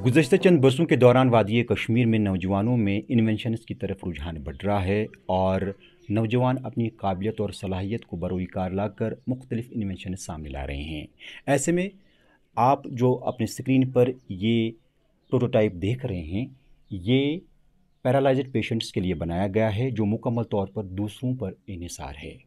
गुज़श्ता चंद बरसों के दौरान वादी कश्मीर में नौजवानों में इन्वेंशंस की तरफ रुझान बढ़ रहा है और नौजवान अपनी काबिलियत और सलाहियत को बरोई कार लाकर मुख्तलिफ इन्वेंशन सामने ला रहे हैं। ऐसे में आप जो अपने स्क्रीन पर ये प्रोटोटाइप देख रहे हैं, ये पैरालाइज्ड पेशेंट्स के लिए बनाया गया है जो मुकम्मल तौर पर दूसरों पर इन्हिसार है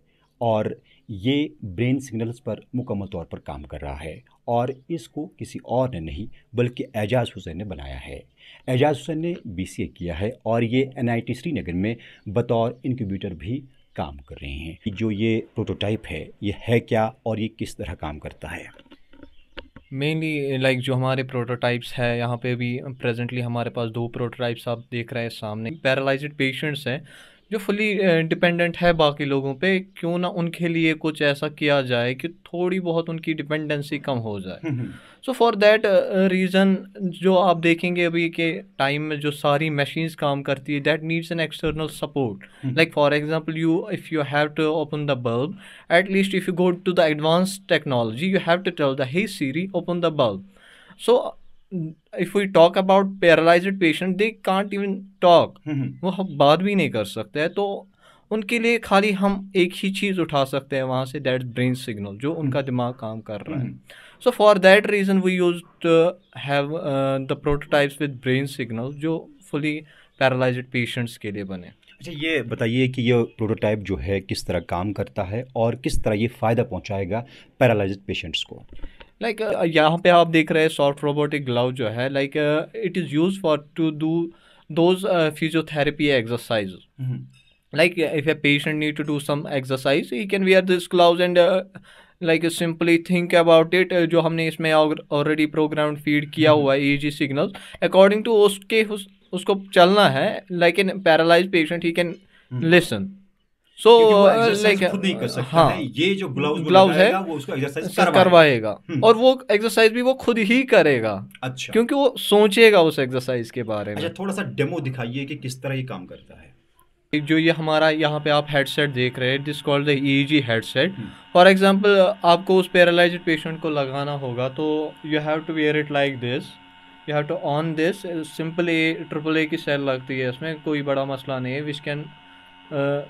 और ये ब्रेन सिग्नल्स पर मुकम्मल तौर पर काम कर रहा है और इसको किसी और ने नहीं बल्कि एजाज़ हुसैन ने बनाया है। एजाज़ हुसैन ने बीसीए किया है और ये एनआईटी श्रीनगर में बतौर इंक्यूबेटर भी काम कर रहे हैं। जो ये प्रोटोटाइप है ये है क्या और ये किस तरह काम करता है? मेनली जो हमारे प्रोटोटाइप्स है यहाँ पे भी प्रेजेंटली हमारे पास 2 प्रोटोटाइप्स आप देख रहे हैं सामने। पैरालाइज्ड पेशेंट्स हैं जो फुली डिपेंडेंट है बाकी लोगों पे, क्यों ना उनके लिए कुछ ऐसा किया जाए कि थोड़ी बहुत उनकी डिपेंडेंसी कम हो जाए। सो फॉर दैट रीज़न जो आप देखेंगे अभी के टाइम में जो सारी मशीन्स काम करती है, that needs an external support. Like for example if you have to open the bulb, at least if you go to the advanced technology, you have to tell the hey Siri, open the bulb. So if we talk about paralyzed patient, they can't even talk. वो हम बात भी नहीं कर सकते हैं, तो उनके लिए खाली हम एक ही चीज़ उठा सकते हैं वहाँ से, दैट ब्रेन सिग्नल, जो उनका दिमाग काम कर रहा है। So for that reason we use have the prototypes with brain signal जो फुली पैरालाइज्ड पेशेंट्स के लिए बने। अच्छा, ये बताइए कि ये प्रोटोटाइप जो है किस तरह काम करता है और किस तरह ये फ़ायदा पहुंचाएगा पैरालाइज्ड पेशेंट्स को? यहाँ पे आप देख रहे हैं सॉफ्ट रोबोटिक ग्लव जो है, it is use for to do those physiotherapy exercise. Like if a patient need to do some exercise, he can wear this gloves and simply think about it, जो हमने इसमें already programme feed किया हुआ है EEG signal according to उसको चलना है। Like in paralysed patient he can listen. So खुद नहीं कर सकता हाँ, है, ये जो ग्लव्स है वो उसको एक्सरसाइज करवाएगा और वो एक्सरसाइज भी वो खुद ही करेगा। अच्छा, क्योंकि वो सोचेगा उस एक्सरसाइज के बारे में। अच्छा, थोड़ा सा डेमो दिखाइए कि किस तरह ये काम करता है। जो ये हमारा यहाँ पे आप हेडसेट देख रहे हैं, this called the EEG headset. For example आपको उस पैरालाइज्ड पेशेंट को लगाना होगा, तो you have to wear it like this, you have to on this. Simple AAA की सेल लगती है, इसमें कोई बड़ा मसला नहीं है। विच कैन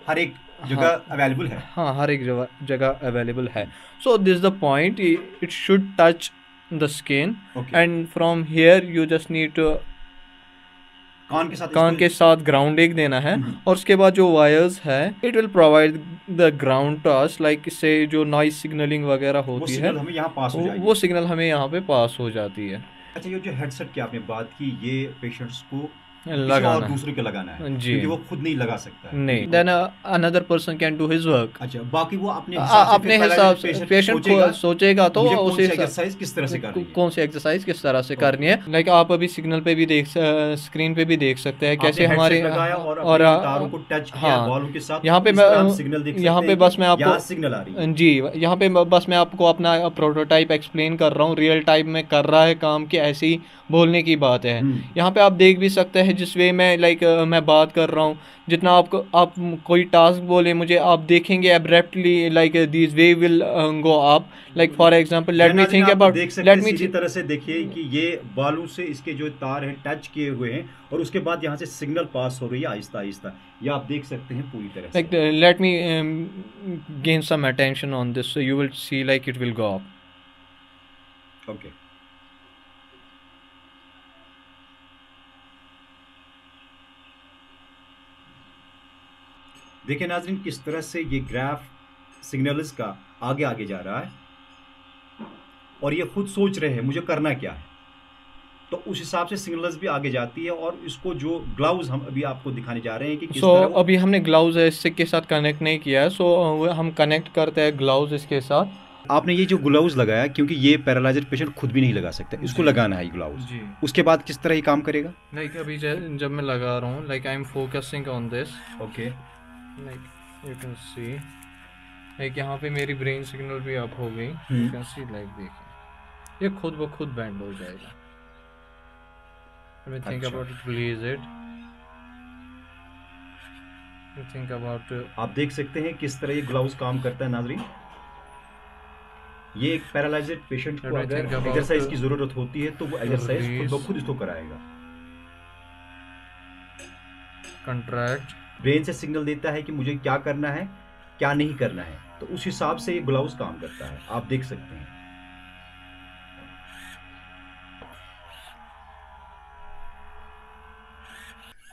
हर एक जगह अवेलेबल है। हाँ, हर एक जगह अवेलेबल है। So this the point, it should touch the skin and from here you just need to कान के साथ ग्राउंड एक देना है और उसके बाद जो वायर्स है, it will provide the ground to us. Like इससे जो नॉइज सिग्नलिंग वगैरह होती है वो सिग्नल हमें यहाँ पे पास हो जाती है। अच्छा, ये जो हेडसेट की आपने बात की, ये पेशेंट्स को लगाना और दूसरे को लगाना है जी, क्योंकि वो खुद नहीं लगा सकता है। नहीं, then another person can do his work. अच्छा, बाकी वो अपने हिसाब से पेशेंट को सोचेगा तो उसे एक्सरसाइज किस तरह से करनी है, कौन सी एक्सरसाइज किस तरह से करनी है। लाइक आप अभी सिग्नल पे भी स्क्रीन पे भी देख सकते हैं कैसे हमारे और तारों को टच किया बॉलों के साथ। यहाँ पे बस मैं आपको सिग्नल आ रही है जी, यहाँ पे बस मैं आपको अपना प्रोटोटाइप एक्सप्लेन कर रहा हूँ, रियल टाइम में कर रहा है काम कि ऐसे ही बोलने की बात है। यहाँ पे आप देख भी सकते हैं जिस वे में मैं बात कर रहा हूँ, जितना आप कोई टास्क बोले मुझे, आप देखेंगे abruptly this way will go up. Like for example let me think about, let me इसी तरह से देखिए कि ये बालों से इसके जो तार हैं टच किए हुए हैं और उसके बाद यहाँ से सिग्नल पास हो रही है आहिस्ता आहिस्ता, ये आप देख सकते हैं पूरी तरह से। Let me gain some attention on this, so you will see like it will go up. Okay, देखिए नाज़रीन किस तरह से ये ग्राफ सिग्नल्स का आगे आगे जा रहा है और ये खुद सोच रहे हैं मुझे करना क्या है, तो उस हिसाब से सिग्नल्स भी आगे जाती है। और इसको जो ग्लव्स हम अभी आपको दिखाने जा रहे हैं कि किस तरह अभी हमने ग्लव्स इससे के साथ कनेक्ट नहीं किया है, सो हम कनेक्ट करते हैं ग्लव्स इसके साथ। आपने ये जो ग्लव्स लगाया, क्योंकि ये पैरालाइज्ड पेशेंट खुद भी नहीं लगा सकता, इसको लगाना है ग्लव्स, उसके बाद किस तरह ये काम करेगा? लाइक अभी जब मैं लगा रहा हूँ, like I am focusing on this, okay, like you can see, like यहाँ पे मेरी ब्रेन सिग्नल भी अप हो गई, यू कैन सी, लाइक देखिए ये खुद ब खुद बैंड हो जाएगा। Let me think about it, release it, think about आप देख सकते हैं किस तरह ये ग्लव्स काम करता है नाज़रीन। ये एक पैरालाइज्ड पेशेंट को Should I अगर think about एक्सरसाइज की ज़रूरत होती है तो वो एक्सरसाइज खुद release, ब खुद इसको कराएगा। contract? ब्रेन से सिग्नल देता है कि मुझे क्या करना है, क्या नहीं करना है, तो उस हिसाब से ये ग्लव्स काम करता है, आप देख सकते हैं।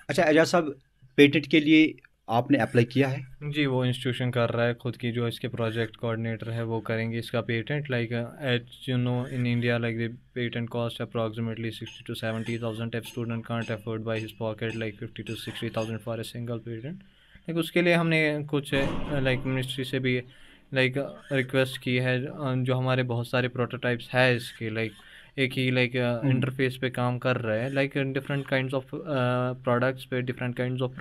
अच्छा एजाज साहब, पेटेंट के लिए आपने अप्लाई किया है? जी, वो इंस्टीट्यूशन कर रहा है खुद की, जो इसके प्रोजेक्ट कोऑर्डिनेटर है वो करेंगे इसका patent. Like as you know in India like the patent cost approximately 60,000 to 70,000 if student can't afford by his pocket like 50,000 to 60,000 for a single patent। Like उसके लिए हमने कुछ लाइक मिनिस्ट्री से भी लाइक रिक्वेस्ट की है, जो हमारे बहुत सारे प्रोटोटाइप्स है इसके, लाइक एक ही लाइक इंटरफेस पे काम कर रहे हैं, like different kinds of products पे डिफरेंट काइंड्स ऑफ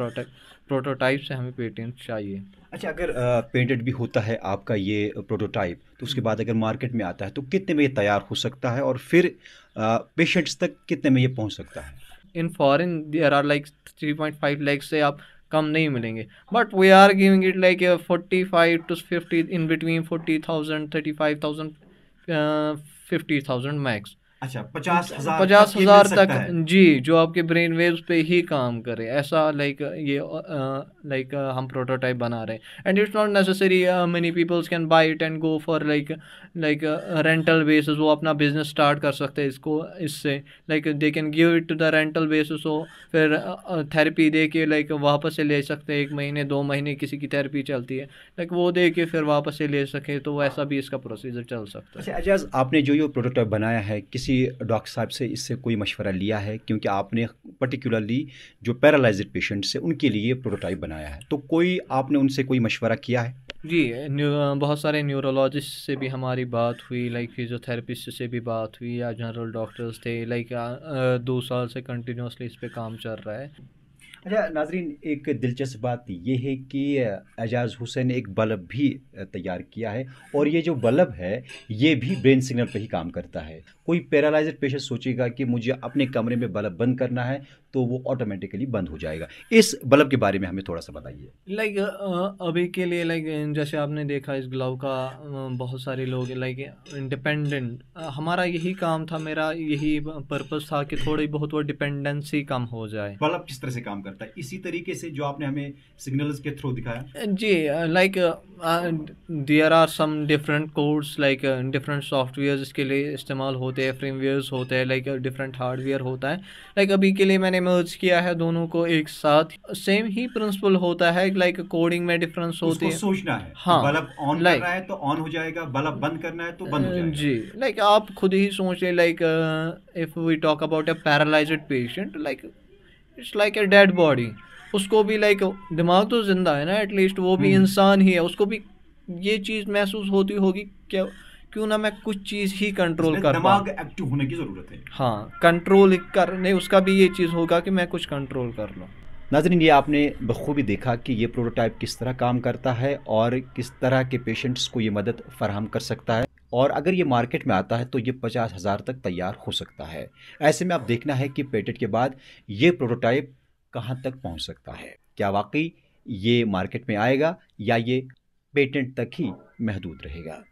प्रोटोटाइप से हमें पेटेंट चाहिए। अच्छा, अगर पेटेंट भी होता है आपका ये प्रोटोटाइप, तो उसके बाद अगर मार्केट में आता है तो कितने में ये तैयार हो सकता है और फिर पेशेंट्स तक कितने में ये पहुंच सकता है? In foreign there are like 3.5 lakh से आप कम नहीं मिलेंगे, but we are giving it like 45 to 50, in between 40,000 35,000 50,000 max. अच्छा, 50,000 50 तक ये मिल हज़ार सकता तक, है। जी, जो आपके ब्रेन वेव्स पे ही काम करे, ऐसा लाइक ये लाइक हम प्रोटोटाइप बना रहे हैं। And it's not necessary many peoples can buy it and go for like rental basis, वो अपना बिजनेस स्टार्ट कर सकते हैं इसको इससे, like they can give it to the rental basis. हो फिर थेरेपी दे के लाइक वापस से ले सकते हैं, 1 महीने 2 महीने किसी की थेरेपी चलती है, लाइक वो दे के फिर वापस से ले सके, तो वैसा भी इसका प्रोसीजर चल सकता है। अच्छा एजाज, आपने जो ये प्रोटोटाइप बनाया है किसी डॉक्टर साहब से इससे कोई मशवरा लिया है? क्योंकि आपने पर्टिकुलरली जो पैरालाइज्ड पेशेंट्स हैं उनके लिए प्रोटोटाइप बनाया है, तो कोई आपने उनसे कोई मशवरा किया है? जी, बहुत सारे न्यूरोलॉजिस्ट से भी हमारी बात हुई, लाइक फिजियोथेरेपिस्ट से भी बात हुई, या जनरल डॉक्टर्स थे, लाइक 2 साल से कंटिन्यूसली इस पे काम चल रहा है। अच्छा नाजरीन, एक दिलचस्प बात ये है कि एजाज हुसैन ने एक बल्ब भी तैयार किया है, और ये जो बल्ब है ये भी ब्रेन सिग्नल पर ही काम करता है। कोई पैरालाइज्ड पेशेंट सोचेगा कि मुझे अपने कमरे में बल्ब बंद करना है तो वो ऑटोमेटिकली बंद हो जाएगा। इस बल्ब के बारे में हमें थोड़ा सा बताइए। लाइक अभी के लिए लाइक जैसे आपने देखा इस ग्लव का, बहुत सारे लोग लाइक इंडिपेंडेंट, हमारा यही काम था, मेरा यही पर्पस था कि थोड़ी बहुत वो डिपेंडेंसी कम हो जाए। बल्ब किस तरह से काम करता है? इसी तरीके से जो आपने हमें सिग्नल्स के थ्रू दिखाया। जी, like there are some different codes, like different software इसके लिए इस्तेमाल होते हैं, फ्रेमवेयर्स होते हैं, लाइक डिफरेंट हार्डवेयर होता है। लाइक अभी के लिए मैंने मर्ज किया है दोनों को एक साथ, सेम ही प्रिंसिपल होता है, लाइक कोडिंग में डिफरेंस होती उसको है। सोचना है, हाँ, बल्ब ऑन लाइक करना है तो ऑन हो जाएगा, बल्ब बंद करना है तो बंद हो जाएगा। जी, लाइक आप खुद ही सोच लें, like if we talk about a paralysed patient, like it's like a dead body, उसको भी लाइक दिमाग तो जिंदा है ना, एटलीस्ट वो भी इंसान ही है, उसको भी ये चीज़ महसूस होती होगी, क्या क्यों ना मैं कुछ चीज़ ही कंट्रोल कर दिमाग पाऊँ। एक्टिव होने की ज़रूरत है। हाँ, कंट्रोल करने उसका भी ये चीज़ होगा कि मैं कुछ कंट्रोल कर लूँ। नाज़रीन, ये आपने बखूबी देखा कि ये प्रोटोटाइप किस तरह काम करता है और किस तरह के पेशेंट्स को ये मदद फराहम कर सकता है, और अगर ये मार्केट में आता है तो ये 50,000 तक तैयार हो सकता है। ऐसे में अब देखना है कि पेटेंट के बाद ये प्रोटोटाइप कहाँ तक पहुँच सकता है। क्या वाकई ये मार्केट में आएगा या ये पेटेंट तक ही महदूद रहेगा?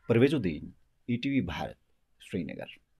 परवेज़ुद्दीन, ETV भारत, श्रीनगर।